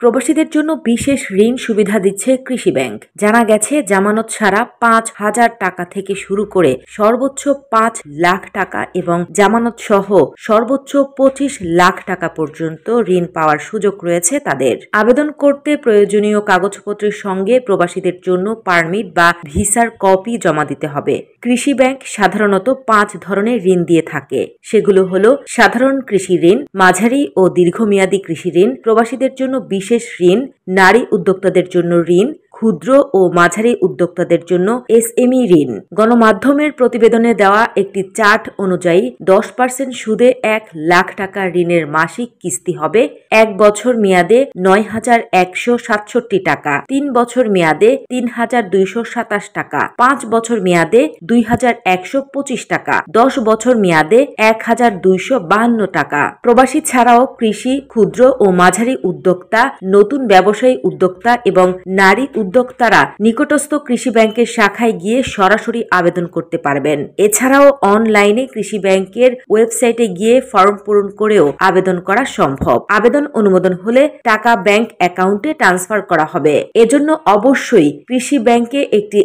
প্রবাসীদের জন্য বিশেষ ঋণ সুবিধা দিচ্ছে কৃষি ব্যাংক। জানা গেছে, জামানত ছাড়া ৫,০০০ টাকা থেকে শুরু করে সর্বোচ্চ ৫ লাখ টাকা এবং জামানত সহ সর্বোচ্চ ২৫ লাখ টাকা পর্যন্ত ঋণ পাওয়ার সুযোগ রয়েছে তাদের। আবেদন করতে প্রয়োজনীয় কাগজপত্রের সঙ্গে প্রবাসীদের জন্য পারমিট বা ভিসার কপি জমা দিতে হবে। কৃষি ব্যাংক সাধারণত ৫ ধরনের ঋণ দিয়ে থাকে। সেগুলো হলো সাধারণ কৃষি ঋণ, মাঝারি ও দীর্ঘমেয়াদী কৃষি ঋণ, প্রবাসীদের জন্য বিশেষ ঋণ, নারী উদ্যোক্তাদের জন্য ঋণ, ক্ষুদ্র ও মাঝারি উদ্যোক্তাদের জন্য এসএমই ঋণ। গণমাধ্যমের প্রতিবেদনে দেওয়া একটি চার্ট অনুযায়ী ১০% সুদে ১ লাখ টাকা ঋণের মাসিক কিস্তি হবে ১ বছর মেয়াদে ৯,১৬৭ টাকা, ৩ বছর মেয়াদে ৩,২২৭ টাকা, ৫ বছর মেয়াদে ২,১২৫ টাকা, ১০ বছর মেয়াদে ১,২৫২ টাকা। প্রবাসী ছাড়াও কৃষি, ক্ষুদ্র ও মাঝারি উদ্যোক্তা, নতুন ব্যবসায়ী উদ্যোক্তা এবং নারী উদ্যোক্তারা নিকটস্থ কৃষি ব্যাংকের শাখায় গিয়ে সরাসরি আবেদন করতে পারবেন। এছাড়াও অনলাইনে কৃষি ব্যাংকের ওয়েবসাইটে গিয়ে ফর্ম পূরণ করেও আবেদন করা সম্ভব। আবেদন অনুমোদন হলে টাকা ব্যাংক অ্যাকাউন্টে ট্রান্সফার করা হবে। এজন্য অবশ্যই কৃষি ব্যাংকে একটি